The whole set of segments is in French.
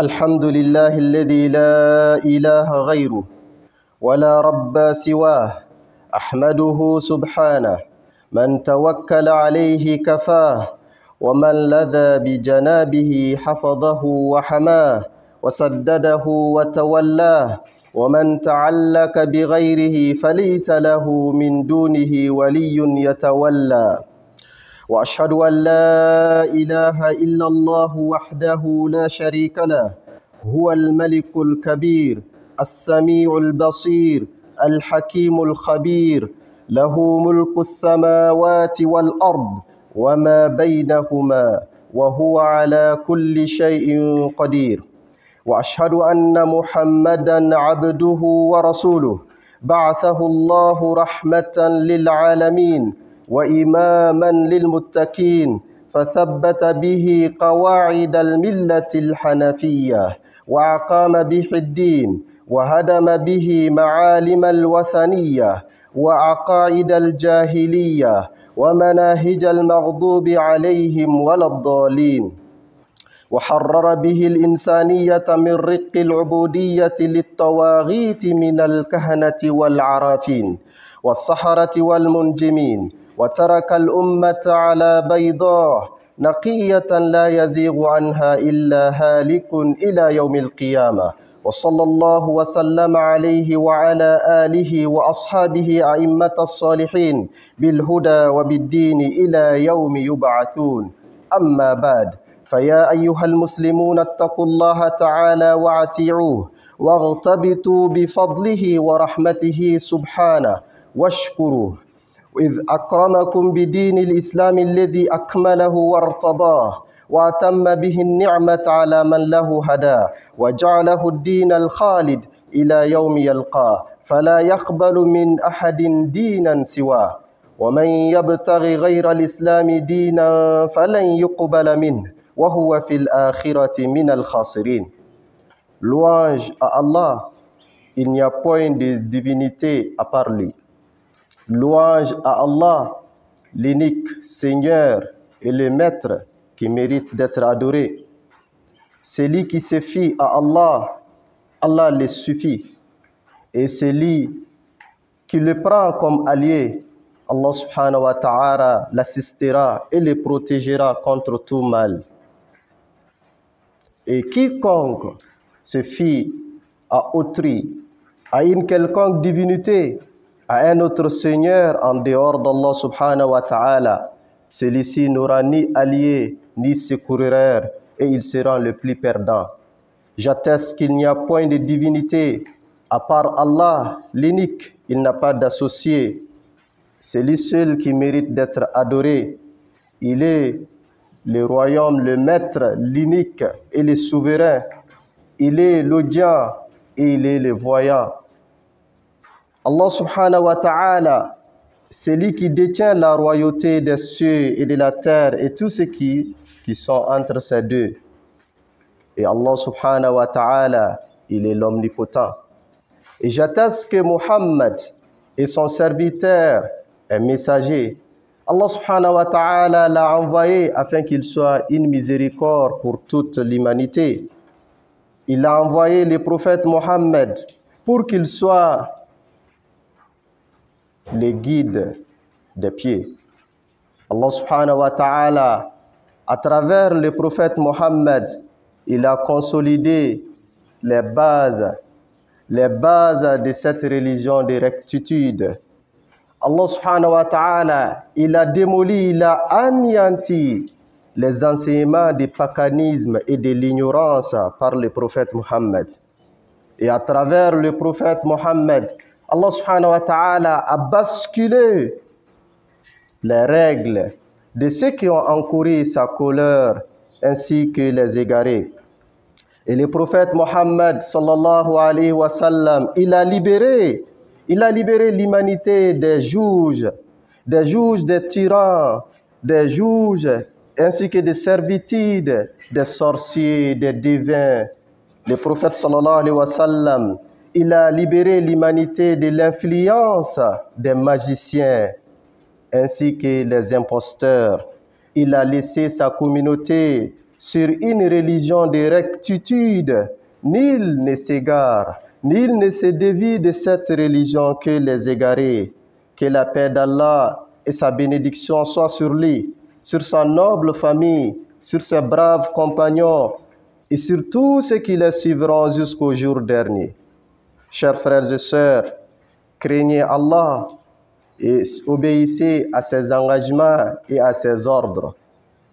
الحمد لله الذي لا إله غيره ولا رب سواه، أحمده سبحانه. من توكل عليه كفاه، ومن لذى بجنابه حفظه وحماه وسدده وتولاه، ومن تعلق بغيره فليس له من دونه ولي يتولى. وأشهد أن لا إله إلا الله وحده لا شريك له، هو الملك الكبير السميع البصير الحكيم الخبير، له ملك السماوات والأرض وما بينهما، وهو على كل شيء قدير. وأشهد أن محمدًا عبده ورسوله، بعثه الله رحمة للعالمين وإمامًا للمتقين، فثبت به قواعد الملة الحنفية، وأقام به الدين، وهدم به معالم الوثنية وعقائد الجاهلية ومناهج المغضوب عليهم ولا الضالين، وحرر به الإنسانية من رق العبودية للطواغيت من الكهنة والعرافين والسحرة والمنجمين، وترك الأمة على بيضاء نقية لا يزيغ عنها إلا هالك إلى يوم القيامة. وصلى الله وسلم عليه وعلى آله وأصحابه أئمة الصالحين بالهدى وبالدين إلى يوم يبعثون. أما بعد، فيا أيها المسلمون اتقوا الله تعالى واطيعوه، واغتبطوا بفضله ورحمته سبحانه واشكروه، إذ أكرمكم بدين الإسلام الذي أكمله وارتضاه، وأتم به النعمة على من له هداه، وجعله الدين الخالد إلى يوم يلقاه، فلا يقبل من أحد دينا سواه، ومن يبتغي غير الإسلام دينا فلن يقبل منه وهو في الآخرة من الخاسرين. Louange à Allah, il n'y a point de divinité à part lui. Louange à Allah, l'unique Seigneur et le Maître qui mérite d'être adoré. Celui qui se fie à Allah, Allah le suffit. Et celui qui le prend comme allié, Allah subhanahu wa ta'ala l'assistera et le protégera contre tout mal. Et quiconque se fie à autrui, à une quelconque divinité, à un autre Seigneur en dehors d'Allah subhanahu wa ta'ala, celui-ci n'aura ni allié ni secoureur et il sera le plus perdant. J'atteste qu'il n'y a point de divinité à part Allah, l'unique, il n'a pas d'associé. C'est lui seul qui mérite d'être adoré. Il est le royaume, le maître, l'unique et le souverain. Il est l'audient et il est le voyant. Allah subhanahu wa ta'ala, c'est lui qui détient la royauté des cieux et de la terre et tout ce qui sont entre ces deux. Et Allah subhanahu wa ta'ala, il est l'omnipotent. Et j'atteste que Muhammad est son serviteur, un messager. Allah subhanahu wa ta'ala l'a envoyé afin qu'il soit une miséricorde pour toute l'humanité. Il a envoyé le prophète Mohammed pour qu'il soit le guide des pieds. Allah subhanahu wa ta'ala, à travers le prophète Mohammed, il a consolidé les bases de cette religion de rectitude. Allah subhanahu wa ta'ala, il a démoli, il a anéanti les enseignements du paganisme et de l'ignorance par le prophète Mohammed. Et à travers le prophète Mohammed, Allah subhanahu wa ta'ala a basculé les règles de ceux qui ont encouru sa colère ainsi que les égarés. Et le prophète Mohammed sallallahu alayhi wa sallam, il a libéré l'humanité des juges, des tyrans, des juges, ainsi que des servitudes, des sorciers, des devins. Le prophète sallallahu alayhi wa sallam, il a libéré l'humanité de l'influence des magiciens, ainsi que les imposteurs. Il a laissé sa communauté sur une religion de rectitude, nul ne s'égare, nul ne se dévie de cette religion que les égarés. Que la paix d'Allah et sa bénédiction soient sur lui, sur sa noble famille, sur ses braves compagnons et sur tous ceux qui les suivront jusqu'au jour dernier. Chers frères et sœurs, craignez Allah et obéissez à ses engagements et à ses ordres.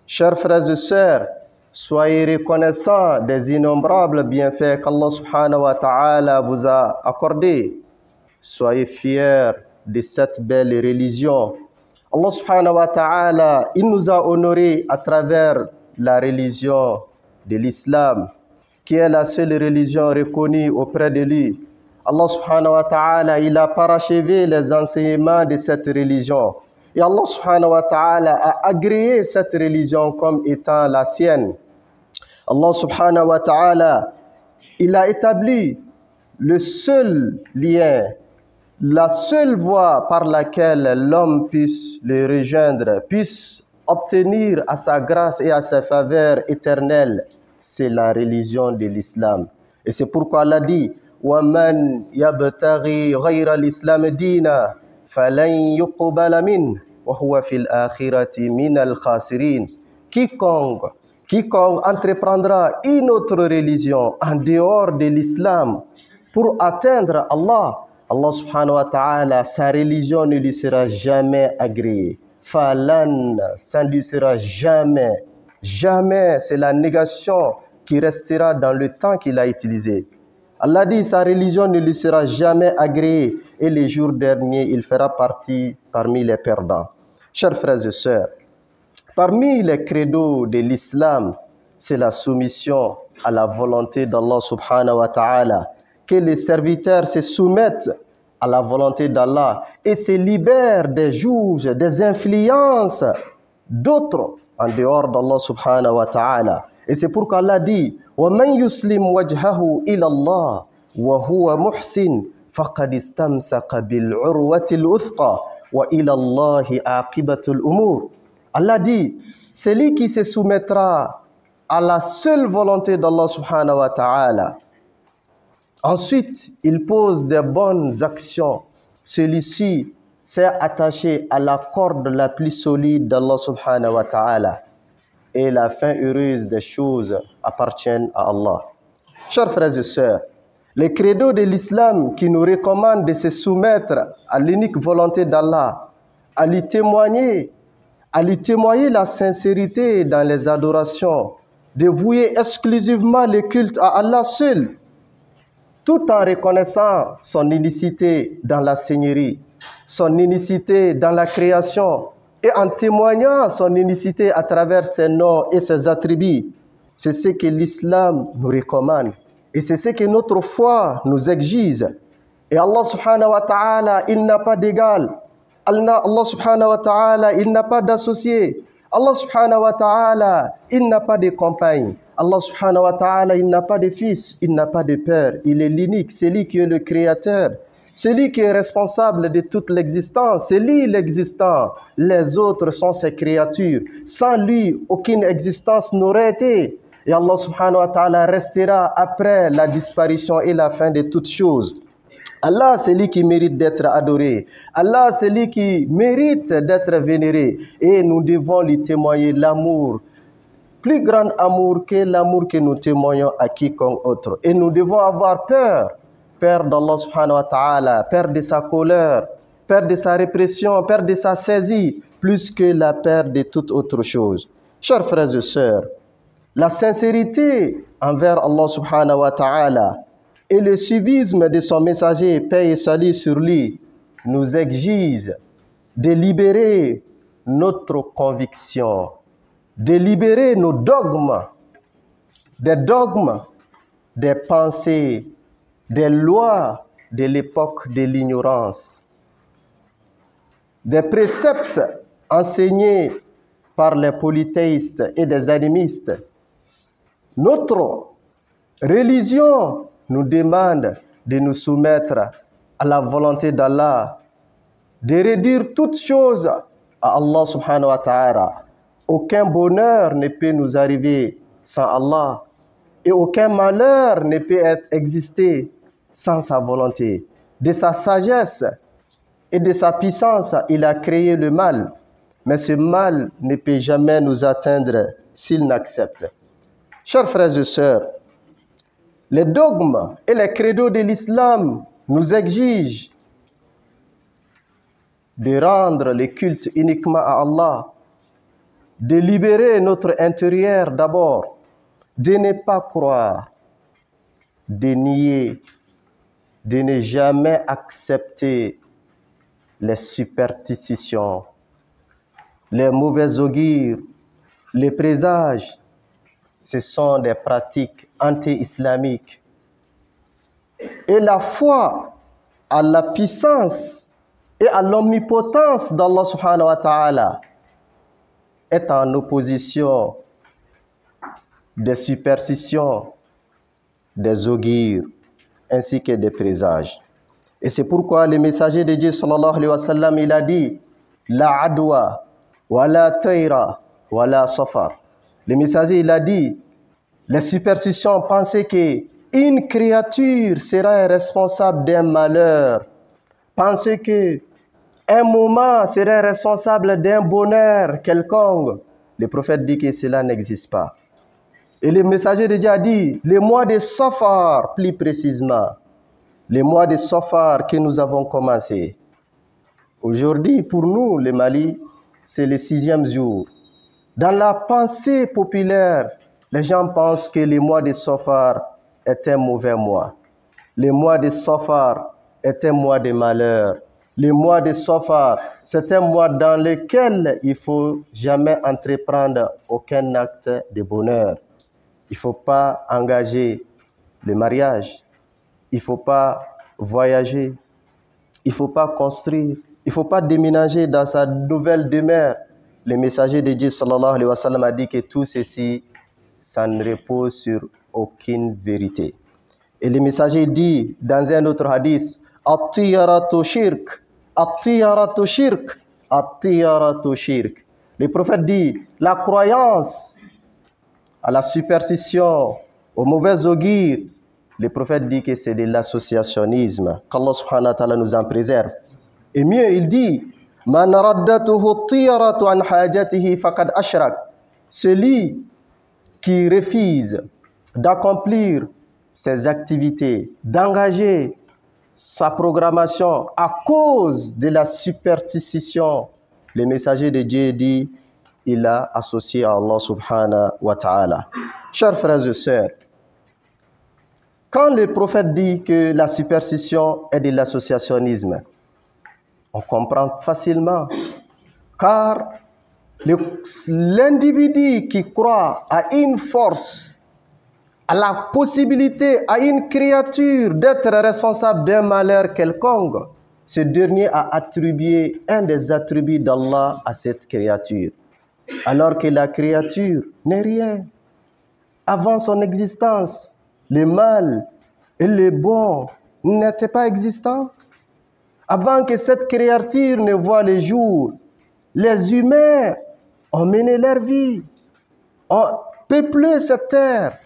Chers frères et sœurs, soyez reconnaissants des innombrables bienfaits qu'Allah subhanahu wa ta'ala vous a accordés. Soyez fiers de cette belle religion. Allah subhanahu wa ta'ala, il nous a honorés à travers la religion de l'islam, qui est la seule religion reconnue auprès de lui. Allah subhanahu wa ta'ala, il a parachevé les enseignements de cette religion. Et Allah subhanahu wa ta'ala a agréé cette religion comme étant la sienne. Allah subhanahu wa ta'ala, il a établi le seul lien, la seule voie par laquelle l'homme puisse le rejoindre, puisse obtenir à sa grâce et à sa faveur éternelle, c'est la religion de l'islam. Et c'est pourquoi Allah dit وَمَنْ يَبْتَغِي غَيْرَ الْإِسْلَامِ دِينًا فَلَنْ يُقْبَلَ مِنْهُ وَهُوَ فِي الْآخِرَةِ مِنَ الْخَاسِرِينَ. Quiconque entreprendra une autre religion en dehors de l'islam pour atteindre Allah, Allah subhanahu wa ta'ala, sa religion ne lui sera jamais agréée. Falan, ça ne lui sera jamais. Jamais, c'est la négation qui restera dans le temps qu'il a utilisé. Allah dit, sa religion ne lui sera jamais agréée et les jours derniers, il fera partie parmi les perdants. Chers frères et sœurs, parmi les credos de l'islam, c'est la soumission à la volonté d'Allah subhanahu wa ta'ala, que les serviteurs se soumettent à la volonté d'Allah et se libèrent des juges, des influences d'autres en dehors d'Allah subhanahu wa ta'ala. Et c'est pourquoi Allah dit وَمَنْ يُسْلِمْ وَجْهَهُ إِلَى اللَّهِ وَهُوَ مُحْسِنٌ فَقَدِ اسْتَمْسَكَ بِالْعُرْوَةِ الْوُثْقَى وَإِلَى اللَّهِ عَاقِبَةُ الْأُمُورِ. Allah dit, celui qui se soumettra à la seule volonté d'Allah subhanahu wa ta'ala, ensuite il pose des bonnes actions, celui-ci s'est attaché à la corde la plus solide d'Allah subhanahu wa ta'ala. Et la fin heureuse des choses appartiennent à Allah. Chers frères et sœurs, les credos de l'islam qui nous recommandent de se soumettre à l'unique volonté d'Allah, à lui témoigner la sincérité dans les adorations, de vouer exclusivement le culte à Allah seul, tout en reconnaissant son unicité dans la Seigneurie, son unicité dans la création, et en témoignant son unicité à travers ses noms et ses attributs. C'est ce que l'islam nous recommande. Et c'est ce que notre foi nous exige. Et Allah subhanahu wa ta'ala, il n'a pas d'égal. Allah subhanahu wa ta'ala, il n'a pas d'associé. Allah subhanahu wa ta'ala, il n'a pas de compagne. Allah subhanahu wa ta'ala, il n'a pas de fils, il n'a pas de père. Il est l'unique, c'est lui qui est le créateur. C'est lui qui est responsable de toute l'existence. C'est lui l'existant. Les autres sont ses créatures. Sans lui, aucune existence n'aurait été. Et Allah subhanahu wa ta'ala restera après la disparition et la fin de toutes choses. Allah, c'est lui qui mérite d'être adoré. Allah, c'est lui qui mérite d'être vénéré. Et nous devons lui témoigner l'amour. Plus grand amour que l'amour que nous témoignons à quiconque autre. Et nous devons avoir peur. Peur d'Allah subhanahu wa ta'ala, peur de sa colère, peur de sa répression, peur de sa saisie, plus que la peur de toute autre chose. Chers frères et sœurs, la sincérité envers Allah subhanahu wa ta'ala et le suivisme de son messager, paix et salut sur lui, nous exigent de libérer notre conviction, de libérer nos dogmes, des pensées, des lois de l'époque de l'ignorance, des préceptes enseignés par les polythéistes et des animistes. Notre religion nous demande de nous soumettre à la volonté d'Allah, de réduire toutes choses à Allah subhanahu wa ta'ala. Aucun bonheur ne peut nous arriver sans Allah. Et aucun malheur ne peut exister sans sa volonté. De sa sagesse et de sa puissance, il a créé le mal. Mais ce mal ne peut jamais nous atteindre s'il n'accepte. Chers frères et sœurs, les dogmes et les credos de l'islam nous exigent de rendre le culte uniquement à Allah, de libérer notre intérieur d'abord, de ne pas croire, de nier, de ne jamais accepter les superstitions, les mauvais augures, les présages. Ce sont des pratiques anti-islamiques. Et la foi à la puissance et à l'omnipotence d'Allah subhanahu wa ta'ala est en opposition des superstitions, des augures, ainsi que des présages. Et c'est pourquoi le messager de Dieu sallallahu alayhi wa sallam, il a dit la adwa, wa la tayra, wa la safar. Le messager, il a dit, les superstitions pensaient qu'une créature sera responsable d'un malheur, pensaient qu'un moment serait responsable d'un bonheur quelconque. Le prophète dit que cela n'existe pas. Et le messager de Dieu a dit, les mois de Safar, plus précisément, les mois de Safar que nous avons commencé. Aujourd'hui, pour nous, le Mali, c'est le 6e jour. Dans la pensée populaire, les gens pensent que le mois de Safar est un mauvais mois. Le mois de Safar est un mois de malheur. Le mois de Safar, c'est un mois dans lequel il ne faut jamais entreprendre aucun acte de bonheur. Il ne faut pas engager le mariage. Il ne faut pas voyager. Il ne faut pas construire. Il ne faut pas déménager dans sa nouvelle demeure. Le messager de Dieu sallallahu alayhi wa sallam a dit que tout ceci, ça ne repose sur aucune vérité. Et le messager dit dans un autre hadith, At-tiyaratu shirk, at-tiyaratu shirk, at-tiyaratu shirk. Le prophète dit, la croyance à la superstition, au mauvais augure, le prophète dit que c'est de l'associationnisme. Qu'Allah subhanahu wa ta'ala nous en préserve. Et mieux, il dit, Man raddatuhu tiyaratu an hajatihi faqad ashrak. Celui qui refuse d'accomplir ses activités, d'engager sa programmation à cause de la superstition, le messager de Dieu dit, il a associé à Allah subhanahu wa ta'ala. Chers frères et sœurs, quand le prophète dit que la superstition est de l'associationnisme, on comprend facilement, car l'individu qui croit à une force, à la possibilité, à une créature d'être responsable d'un malheur quelconque, ce dernier a attribué un des attributs d'Allah à cette créature, alors que la créature n'est rien. Avant son existence, le mal et le bon n'étaient pas existants. Avant que cette créature ne voie le jour, les humains ont mené leur vie, ont peuplé cette terre.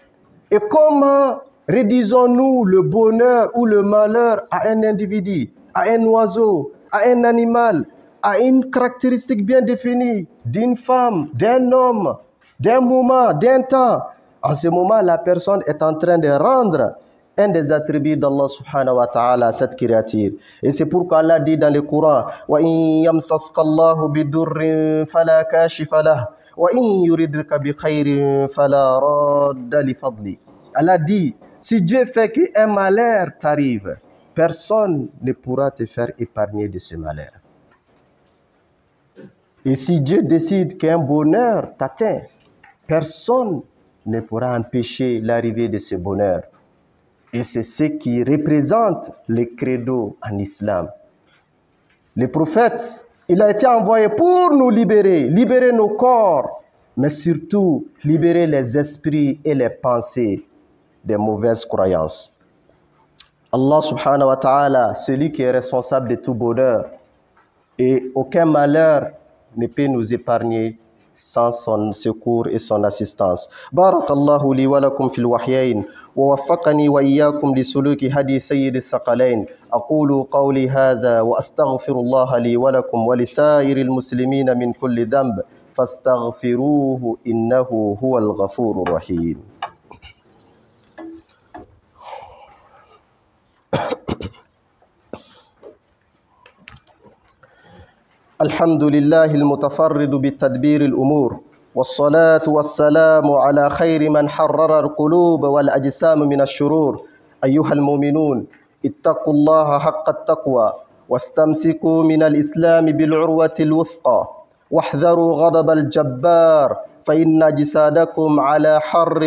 Et comment réduisons-nous le bonheur ou le malheur à un individu, à un oiseau, à un animal, à une caractéristique bien définie d'une femme, d'un homme, d'un moment, d'un temps? En ce moment, la personne est en train de rendre un des attributs d'Allah subhanahu wa ta'ala à cette créature. Et c'est pourquoi Allah dit dans le Coran, wa in yamsaska Allahu bidurrin fala kashifa lahu wa in yuridka bi khairin fala radda li fadli. Allah dit, si Dieu fait qu'un malheur t'arrive, personne ne pourra te faire épargner de ce malheur. Et si Dieu décide qu'un bonheur t'atteint, personne ne pourra empêcher l'arrivée de ce bonheur. Et c'est ce qui représente le credo en islam. Le prophète, il a été envoyé pour nous libérer, libérer nos corps, mais surtout libérer les esprits et les pensées des mauvaises croyances. Allah subhanahu wa ta'ala, celui qui est responsable de tout bonheur, et aucun malheur ne peut nous épargner sans son secours et son assistance. Barakallahu li wa lakum fil wahyayn wa waffaqani wa iyyakum li suluki hadi sayyid as-saqalain. Aqulu qawli hadha wa astaghfirullah li wa lakum wa li sa'iril muslimina min kulli dhanb fastaghfiruhu innahu huwal ghafurur rahim. الحمد لله المتفرد بتدبير الأمور والصلاة والسلام على خير من حرر القلوب والأجسام من الشرور. أيها المؤمنون اتقوا الله حق التقوى واستمسكوا من الإسلام بالعروة الوثقى واحذروا غضب الجبار فإن جسادكم على حر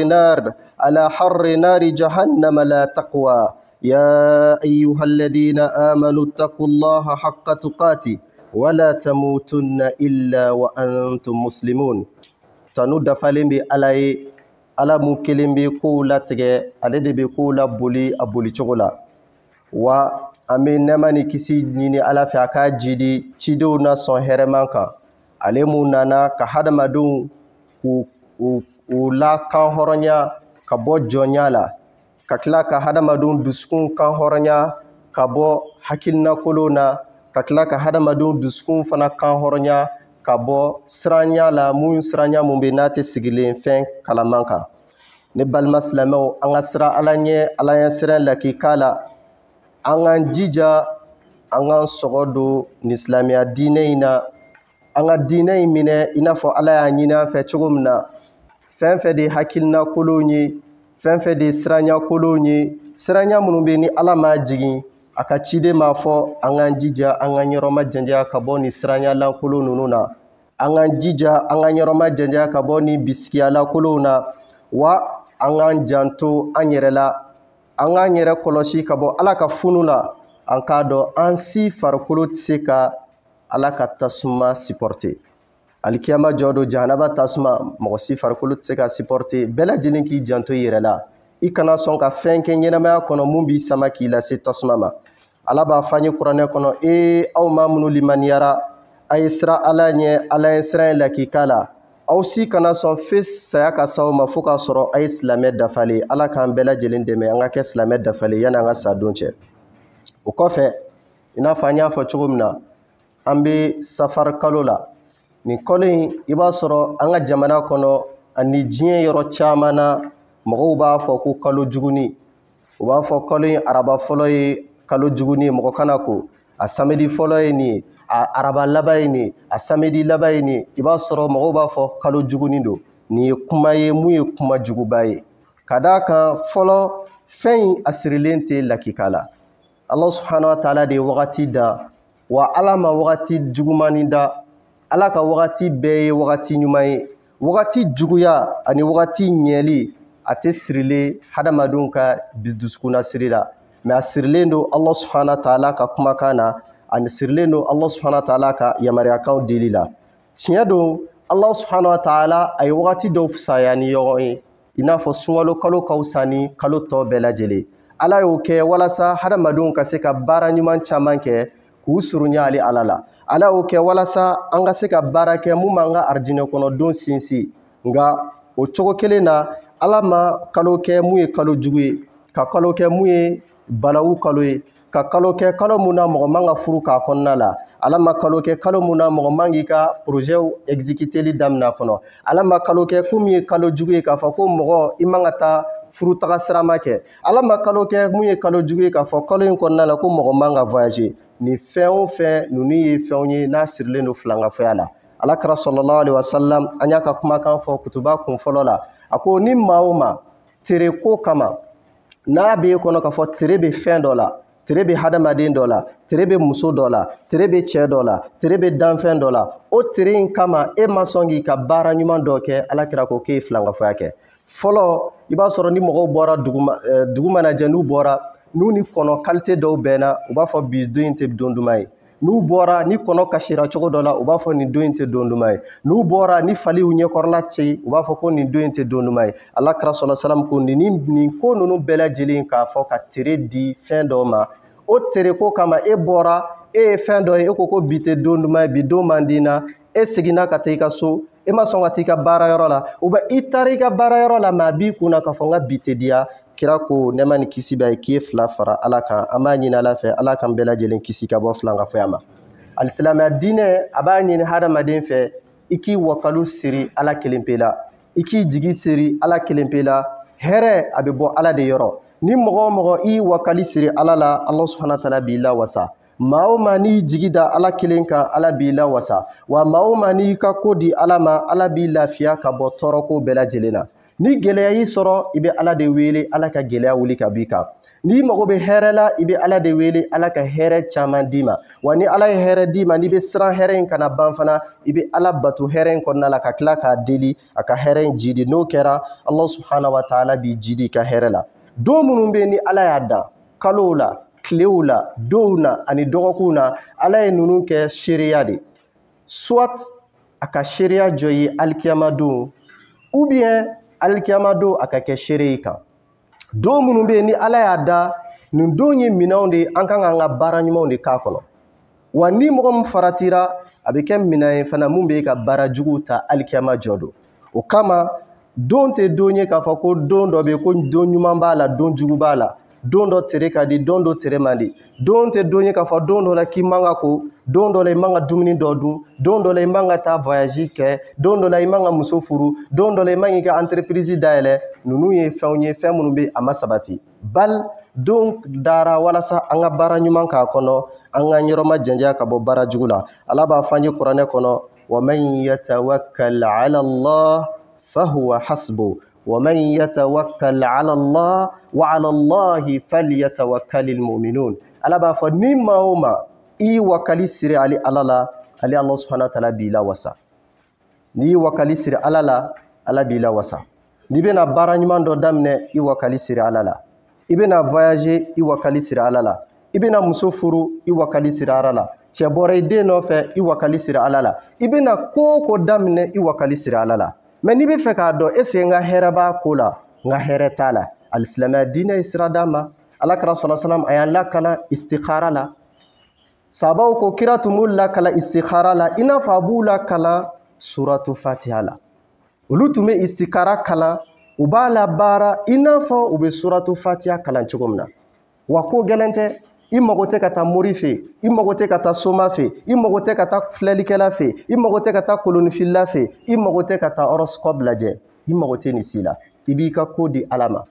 نار جهنم لا تقوى. يا أيها الذين آمنوا اتقوا الله حق تقاته ولا تموتن إلا وأنتم مسلمون. Tanu dafalen bɛ Ala ye, Ala mun kelen bɛ kow latigɛ, ale de bɛ kow laboli a boli cogo la. Wa an bɛ nɛɛma ni kisi ɲini Ala fɛ a ka jidi cidenw na sɔn hɛrɛman kan. Ale mun nana ka hadamadenw k'u lakan hɔrɔnya ka bɔ jɔnya la, ka tila ka hadamadenw dusukun kan hɔrɔnya ka bɔ hakilina kolon na, ka tila ka hadamadenw dusukun fana kan hɔrɔnya ka bɔ siranya la siranya mun bɛ n'a tɛ sigilen fɛn kalaman kan. Ne balima silamɛw, an ka sira Ala ɲɛ, Ala ɲɛ sira lakika la. An k'an jija, an k'an sɔgɔ don ni silamɛya diinɛ in na. An ka diinɛ in minɛ i n'a fɔ Ala y'a ɲini an fɛ cogo min na. Fɛn fɛn de ye hakilina kolonw ye, fɛn fɛn de ye siranya kolonw ye, siranya minnu bɛ ni Ala m'a jigin, a ka ciden m'a fɔ an k'an jija, an k'an yɔrɔma janjanya ka bɔ ni siranya lankolon ninnu na. An k'an jija, an k'an yɔrɔma janjanya ka bɔ ni bisikiya lankolonw na. Wa an k'an janto an yɛrɛ la, an k'an yɛrɛ kɔlɔsi ka bɔ Ala ka funu la. An k'a dɔn an si farikolo tɛ se ka Ala ka tasuma supporter. Alikiyama jɔ don jahanaba tasuma, mɔgɔ si farikolo tɛ se ka supporter. Bɛɛ lajɛlen k'i janto i yɛrɛ la. I kana sɔn ka fɛn kɛ ɲɛnamaya kɔnɔ mun b'i sama k'i lase tasuma ma. Ala b'a fɔ an ye kuranɛ kɔnɔ, aw maa minnu limaniyara, a ye sira Ala ɲɛ, Ala ye sira in lakika la. Aw si kana sɔn fe saya ka s'aw ma fo k'a sɔrɔ a ye silamɛ dafalen. Ala k'an bɛɛ lajɛlen dɛmɛ an ka kɛ silamɛ dafalen yanni an ka sa don cɛ. O kɔfɛ, i n'a fɔ an y'a fɔ cogo min na, an bɛ safari kalo la. Nin kalo in i b'a sɔrɔ an ka jamana kɔnɔ ani diɲɛ yɔrɔ caman na, mɔgɔw b'a fɔ ko kalo juguni. U b'a fɔ kalo in araba fɔlɔ ye kalo juguni, mɔgɔ kana ko. A samedi fɔlɔ ye nin ye, a araba laban ye nin ye, a samedi laban ye nin ye. I b'a sɔrɔ mɔgɔw b'a fɔ kalo juguni don. Nin ye kuma ye mun ye kuma juguba ye. Ka d'a kan fɔlɔ fɛn in a sirilen tɛ lakika la. Allah subhanahu wa ta'ala de ye wagati da, wa Ala ma wagati jugumani da. Ala ka wagati bɛɛ ye wagati ɲuman ye. Wagati juguya ani wagati ɲɛli a tɛ sirilen hadamadenw ka dusukuna siri la. Mais a sirilen don Allah subhanahu wa ta'ala ka kumakan na, ani sirilen don Allah subhanahu wa ta'ala ka yamariyakanw dili la. Tiɲɛ don Allah subhanahu wa ta'ala a ye wagati dɔw fisaya ni ɲɔgɔn ye, i n'a fɔ sunkalo kalo ka fisa ni kalo tɔ bɛɛ lajɛlen. Ala y'o kɛ walasa hadamadenw ka se ka baara ɲuman caman kɛ k'u surunya ale Ala la. Ala y'o kɛ walasa an ka se ka baara kɛ mun b'an ka arijinɛ kɔnɔdon sinsin. Nka o cogo kelen na, Ala ma kalo kɛ mun ye kalo jugu ye, ka kalo kɛ mun ye balawu kalo ye, ka kalo kɛ kalo mun na mɔgɔ man ka furu k'a kɔnɔna la. Ala ma kalo kɛ kalo mun na mɔgɔ man k'i ka projɛw exécuteli daminɛ kɔnɔ. Ala ma kalo kɛ ko min ye kalo jugu ye k'a fɔ ko mɔgɔ i man ka taa furu taga sirama kɛ. Ala ma kalo kɛ mun ye kalo jugu ye k'a fɔ kalo in kɔnɔna la ko mɔgɔ man ka voyager. Ni fɛn o fɛn ninnu ye fɛnw ye n'a sirilen don filankafɔya la. Alakira sallallahu alaihi wasallam an y'a ka kumakan fɔ kutuba kun fɔlɔ la. A ko ni maa o maa tere ko kama n'a b'e kɔnɔ k'a fɔ tere bɛ fɛn dɔ la, tere bɛ hadamaden dɔ la, tere bɛ muso dɔ la, tere bɛ cɛ dɔ la, tere bɛ danfɛn dɔ la, o tere in kama e ma sɔn k'i ka baara ɲuman dɔ kɛ, Alakira ko k'e ye filankafɔya kɛ. Fɔlɔ i b'a sɔrɔ ni mɔgɔw bɔra dugu mana jɛ n'u bɔra, n'u ni kɔnɔ qualité dɔw bɛnna, u b'a fɔ bi don in tɛ don duman ye. N'u bɔra ni kɔnɔ kasira cogo dɔ la, u b'a fɔ nin don in tɛ don duman ye. N'u bɔra ni fali y'u ɲɛkɔrɔla ci, u b'a fɔ ko nin don in tɛ don duman ye. Alakira sallallahu alaihi wasallam ko nin ko ninnu bɛɛ lajɛlen k'a fɔ ka tere di fɛn dɔw ma, o tere ko kama e bɔra, e ye fɛn dɔ ye, e ko bi tɛ don duman ye, bi don man di na, e seginna ka taa i ka so, e ma sɔn ka t'i ka baarayɔrɔ la ou bien i taara i ka baarayɔrɔ la maa b'i kunna k'a fɔ n ka bi tɛ diya kira ko nɛɛma ni kisi b'a ye k'i ye fila fara ala kan an b'a ɲini ala fɛ ala kan bɛɛ lajɛlen kisi ka bɔ filankafɔya ma alisilamɛya diinɛ a b'a ɲini hadamaden fɛ i k'i wakalu siri ala kelen pe la i k'i jigi siri ala kelen pe la hɛrɛ a bɛ bɔ ala de yɔrɔ ni mɔgɔ o mɔgɔ i wakali siri ala la ala subhanahu wa ta'ala b'i la wasa maa o maa n'i jigi da ala kelen kan ala b'i la wasa wa maa o maa n'i ka ko di ala ma ala b'i lafiya ka bɔ tɔɔrɔko bɛɛ lajɛlen na ni gɛlɛya y'i sɔrɔ i bɛ ala de wele ala ka gɛlɛya wuli ka b'i kan n'i mago bɛ hɛrɛ la i bɛ ala de wele ala ka hɛrɛ caman d'i ma wa ni ala ye hɛrɛ d'i ma n'i bɛ siran hɛrɛ in kana ban fana i bɛ ala bato hɛrɛ in kɔnɔna la ka tila k'a deli a ka hɛrɛ in jidi n'o kɛra ala subhanahu wa ta'ala b'i jidi i ka hɛrɛ la don minnu bɛ yen ni ala y'a dan kalow la tilew la dɔw na ani dɔgɔkunw na ala ye ninnu kɛ seereya de soit a ka seereya jɔ ye alikiyama don ou bien alikiyama don a ka kɛ seere yi kan don minnu bɛ yen ni ala y'a da nin don ye minɛnw de an kan k'an ka baara ɲumanw de k'a kɔnɔ wa ni mɔgɔ min faratira a bɛ kɛ minɛn ye fana mun bɛ ka baara juguw ta alikiyama jɔ don o kama don tɛ don ye k'a fɔ ko don dɔ bɛ yen ko don ɲuman b'a la don jugu b'a la don dɔ tere ka di don dɔ tere man di don tɛ don ye k'a fɔ don dɔ la k'i man ka ko don dɔ la i man ka dumuni dɔ dun don dɔ la i man ka taa voyage kɛ don dɔ la i man ka muso furu don dɔ la i man k'i ka entreprise dayɛlɛ ninnu ye fɛnw ye fɛn minnu bɛ a ma sabati bal don dara walasa an ka baara ɲuman k'a kɔnɔ an ka yɔrɔma janjanya ka bɔ baara jugu la ala b'a fɔ an ye kuranɛ kɔnɔ wa man yatawakkal ala Allah fahuwa hasbuh ومن يتوكل على الله وعلى الله فليتوكل المؤمنون ala b'a fɔ ni maa o maa i wakali siri ale ala la ale Allah subhanahu wa ta'ala b'i la wasa ni wakali siri ala la ala b'i la wasa ni bɛna baara ɲuman dɔ daminɛ i wakali siri ala la i bɛna voyager i wakali siri ala la i bɛna muso furu i wakali siri ala la cɛ bɔra i den nɔfɛ i wakali siri ala la i bɛna ko o ko daminɛ i wakali siri ala la mais n'i bɛ fɛ k'a dɔn est-ce que n ka hɛrɛ b'a ko la n ka hɛrɛ t'a la alisilamɛya diinɛ ye sira d'a ma alakira sallallahu alaihi wasallam a y'an lakana istikhara la sahabaw ko kira tun b'u lakala istikhara la i n'a fɔ a b'u lakala suratu fatiha la olu tun bɛ istikhara kalan u b'a labaara i n'a fɔ u bɛ suratu fatiha kalan cogo min na wa ko gɛlɛn tɛ i mago tɛ ka taa mori fɛ i mago tɛ ka taa soma fɛ i mago tɛ ka taa filɛlikɛla fɛ i mago tɛ ka taa kolonifilila fɛ i mago tɛ ka taa horoscope lajɛ i mago tɛ nin si la i b'i ka ko di ala ma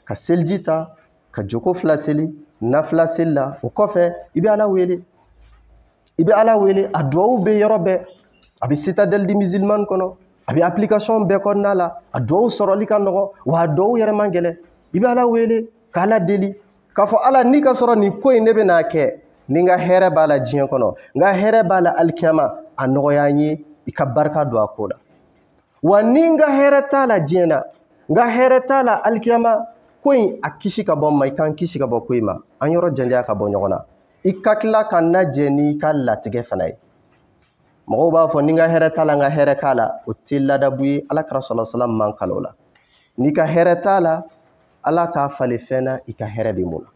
ka seliji ta ka joko fila seli nafila seli la o kɔfɛ i bɛ ala wele a duwawu bɛ yɔrɔ bɛɛ a bɛ citadelle di musulmane kɔnɔ a bɛ application bɛɛ kɔnɔna la a duwawu sɔrɔli ka nɔgɔ wa a duwawu yɛrɛ man gɛlɛn i bɛ ala wele ka ala deli k'a fɔ ala n'i ka sɔrɔ nin ko in ne bɛna kɛ ni n ka hɛrɛ b'a la diɲɛ kɔnɔ n ka hɛrɛ b'a la alikiyama a nɔgɔya n ye i ka barika don a ko la wa ni n ka hɛrɛ t'a la diɲɛ na n ka hɛrɛ t'a la alikiyama ko in a kisi ka bɔ n ma i kan kisi ka bɔ ko in ma an yɔrɔ janjanya ka bɔ ɲɔgɔn na i ka tila ka lajɛ n'i ka latigɛ fana ye mɔgɔw b'a fɔ ni n ka hɛrɛ t'a la n ka hɛrɛ k'a la o tɛ ladabu ye alakira sallallahu alaihi wasallam man kalo la n'i ka hɛrɛ t'a la ala k'a falen fɛn na i ka hɛrɛ de mun na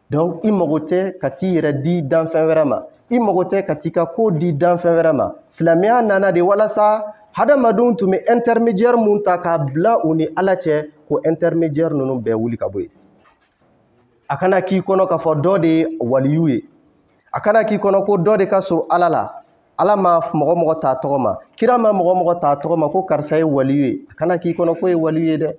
donc i mago tɛ ka t'i yɛrɛ di danfɛn wɛrɛ ma i mago tɛ ka t'i ka ko di danfɛn wɛrɛ ma silamɛya nana de walasa hadamadenw tun bɛ intermédiaire mun ta k'a bila u ni ala cɛ ko intermédiaire ninnu bɛɛ wuli ka bɔ yen a kana k'i kɔnɔ k'a fɔ dɔ de ye waliyu ye a kana k'i kɔnɔ ko dɔ de ka surun ala la ala ma mɔgɔ mɔgɔ t'a tɔgɔ ma kira ma mɔgɔ mɔgɔ t'a tɔgɔ ma ko karisa ye waliyu ye a kana k'i kɔnɔ ko ye waliyu ye dɛ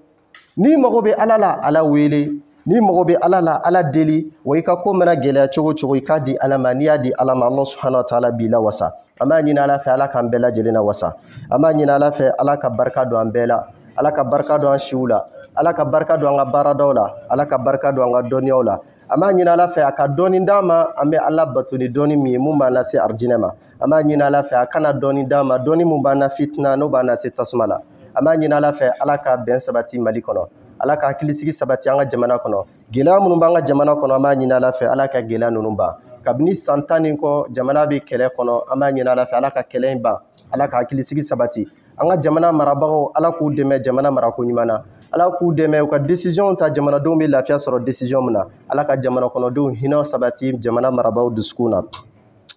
n'i mago bɛ ala la ala wele n'i mago bɛ ala la ala deli wa i ka ko mana gɛlɛya cogo cogo i k'a di ala ma n'i y'a di ala ma Allah subhanahu wa ta'ala b'i la wasa an b'a ɲini ala fɛ ala k'an bɛɛ lajɛlen na wasa an b'a ɲini ala fɛ ala ka barika don an bɛɛ la ala ka barika don an siw la ala ka barika don an ka baaradaw la ala ka barika don an ka dɔnniyaw la an b'a ɲini ala fɛ a ka dɔnni d'an ma an bɛ ala bato ni dɔnni min ye mun b'an lase arijinɛ ma an b'a ɲini ala fɛ a kana dɔnni d'an ma dɔnni mun b'an na fitina n'o b'an lase tasuma la an b'a ɲini ala fɛ ala ka bɛn sabati mali kɔnɔ ala ka hakilisigi sabati an ka jamana kɔnɔ gɛlɛya minnu b'an ka jamana kɔnɔ an b'a ɲini ala fɛ ala ka gɛlɛya ninnu ban kabini san 10 nin kɔ jamana bɛ kɛlɛ kɔnɔ an b'a ɲini ala fɛ ala ka kɛlɛ in ban ala ka hakilisigi sabati an ka jamana marabagaw ala k'u dɛmɛ jamana marako ɲuman na ala k'u dɛmɛ u ka décision ta jamanadenw bɛ lafiya sɔrɔ décision min na ala ka jamana kɔnɔdenw hinɛ sabati jamana marabagaw dusukun na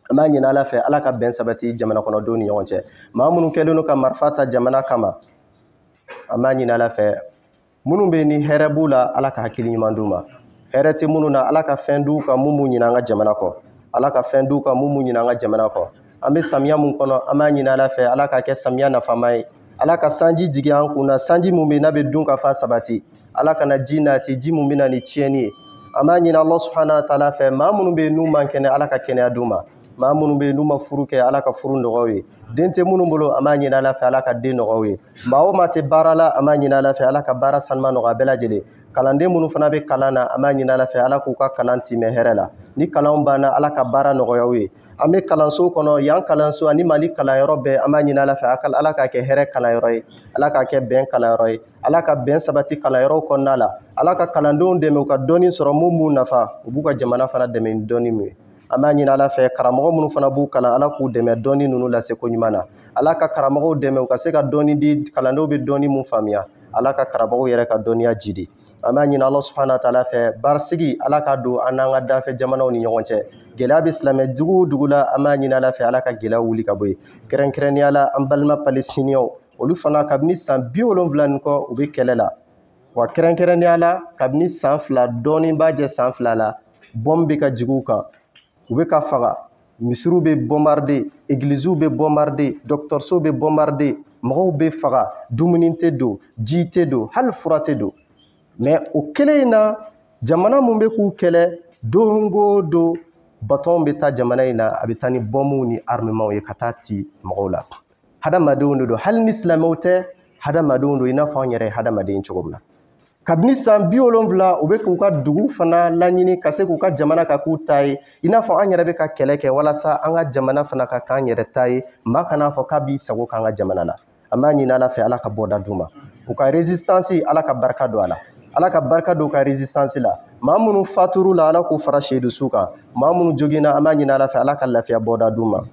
an b'a ɲini Ala fɛ Ala ka bɛn sabati jamana kɔnɔdenw ni ɲɔgɔn cɛ. Maa minnu kɛlen don ka marifa ta jamana kama, an b'a ɲini Ala fɛ minnu bɛ ni hɛrɛ b'u la Ala ka hakili ɲuman d'u ma. Hɛrɛ tɛ minnu na Ala ka fɛn d'u kan mun b'u ɲinɛ an ka jamana kɔ. Ala ka fɛn d'u kan mun b'u ɲinɛ an ka jamana kɔ. An bɛ samiya mun kɔnɔ an b'a ɲini Ala fɛ Ala ka kɛ samiya nafama ye. Ala ka sanji jigin an kun na, sanji mun bɛ n'a bɛ dun ka fa sabati. Ala kana ji nati, ji mun bɛ na ni tiɲɛni ye. An b'a ɲini Allah subhanahu wa ta'ala fɛ maa minnu bɛ n'u man kɛnɛ Ala ka kɛnɛya d'u ma. Maa minnu bɛ n'u ma furu kɛ Ala ka furu nɔgɔyaw ye. Den tɛ minnu bolo an b'a ɲini Ala fɛ Ala ka den nɔgɔyaw ye. Maa o maa tɛ baara la an b'a ɲini Ala fɛ Ala ka baara sanuma nɔgɔya bɛɛ lajɛlen. Kalanden minnu fana bɛ kalan na an b'a ɲini Ala fɛ Ala k'u ka kalan timɛ hɛrɛ la. Ni kalanw banna Ala ka baara nɔgɔyaw ye. An bɛ kalanso kɔnɔ, yan kalanso ani Mali kalanyɔrɔ bɛɛ an b'a ɲini Ala fɛ Ala ka kɛ hɛrɛ kalanyɔrɔ ye. Ala ka kɛ bɛn kalanyɔrɔ ye. Ala ka bɛn sabati kalanyɔrɔw kɔnɔna la. Ala ka kalandenw dɛmɛ u ka dɔnni sɔrɔ mun b'u nafa, u b'u ka jamana fana dɛmɛ ni dɔnni min ye. An b'a ɲini Ala fɛ karamɔgɔ minnu fana b'u kalan Ala k'u dɛmɛ dɔnni ninnu lase ko ɲuman na. Ala ka karamɔgɔw dɛmɛ u ka se ka dɔnni di, kalandenw bɛ dɔnni mun faamuya. Ala ka karamɔgɔw yɛrɛ ka dɔnniya jidi. An b'a ɲini Allah subhanahu wa ta'ala fɛ barisigi Ala ka don an n'an ka danfɛ jamanaw ni ɲɔgɔn cɛ. Gɛlɛya bɛ silamɛ dugu o dugu la an b'a ɲini Ala fɛ Ala ka gɛlɛya wuli ka bɔ yen. Kɛrɛnkɛrɛnnenya la an balima Palestiniens olu fana kabini san 70 nin kɔ u bɛ kɛlɛ la. Wa kɛrɛnkɛrɛnnenya la kabini san 2 dɔɔnin b'a jɛ san 2 la bɔm bɛ ka jigin u kan. U bɛ ka faga, misiriw bɛ bombarder, églises bɛ bombarder, dɔgɔtɔrɔso bɛ bombarder, mɔgɔw bɛ faga, dumuni tɛ don, ji tɛ don, hali fura tɛ don. Mais o kelen in na jamana mun bɛ k'u kɛlɛ don o don baton bɛ taa jamana in na a bɛ taa ni bɔmw ni armements ye ka taa ci mɔgɔw la. Hadamadenw de don, hali ni silamɛw tɛ, hadamadenw don i n'a fɔ an yɛrɛ ye hadamaden cogo min na. Kabini san 70 u bɛ k'u ka dugu fana laɲini ka se k'u ka jamana ka k'u ta ye i n'a fɔ an yɛrɛ bɛ ka kɛlɛ kɛ walasa an ka jamana fana ka k'an yɛrɛ ta ye, maa kan'a fɔ k'a b'i sago k'an ka jamana la. An b'a ɲini Ala fɛ Ala ka bɔda d'u ma. U ka résistance Ala ka barika don a la. Ala ka barika don u ka résistance la. Maa minnu fatur'u la Ala k'u fara sehidusu kan. Maa minnu joginna an b'a ɲini Ala fɛ Ala ka lafiya bɔda d'u ma.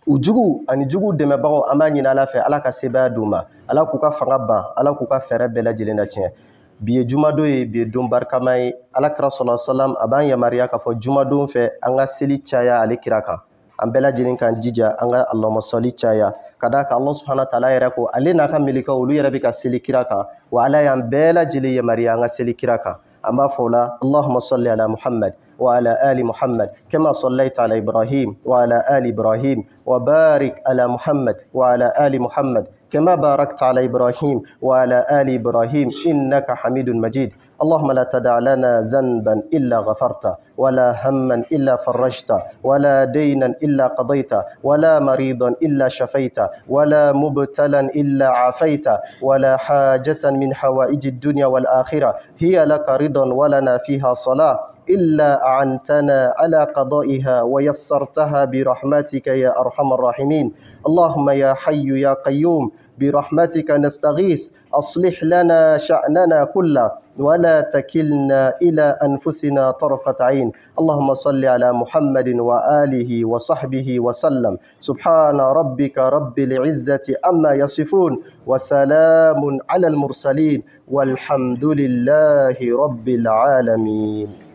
U jugu ani jugu dɛmɛbagaw an b'a ɲini Ala fɛ Ala ka sebaya d'u ma. Ala k'u ka fanga ban, Ala k'u ka fɛɛrɛ bɛɛ lajɛlen latiɲɛ. Bi ye jumadon ye, bi ye don barikama ye. Alakira sallallahu alaihi wasallam a b'an yamaruya k'a fɔ jumadon fɛ an ka seli caya ale kira kan. An bɛɛ lajɛlen k'an jija an ka Allahumma salli caya. Ka d'a kan Allah subhanahu wa ta'ala yɛrɛ ko ale n'a ka melekaw olu yɛrɛ bɛ ka seli kira kan. Wa Ala y'an bɛɛ lajɛlen yamaruya an ka seli kira kan. An b'a fɔ o la Allahumma salli ala Muhammad وعلى آل محمد كما صليت على إبراهيم وعلى آل إبراهيم وبارك على محمد وعلى آل محمد كما باركت على إبراهيم وعلى آل إبراهيم إنك حميد مجيد. اللهم لا تدع لنا ذنبا إلا غفرته ولا هما إلا فرجته ولا دينا إلا قضيته ولا مريضا إلا شفيته ولا مبتلا إلا عافيته ولا حاجة من حوائج الدنيا والآخرة هي لك رضا ولنا فيها صلاة إلا أعنتنا على قضائها ويسرتها برحمتك يا أرحم الراحمين. اللهم يا حي يا قيوم برحمتك نستغيث أصلح لنا شأننا كله ولا تكلنا إلى أنفسنا طرفة عين. اللهم صل على محمد وآله وصحبه وسلم. سبحان ربك رب العزة أما يصفون وسلام على المرسلين والحمد لله رب العالمين.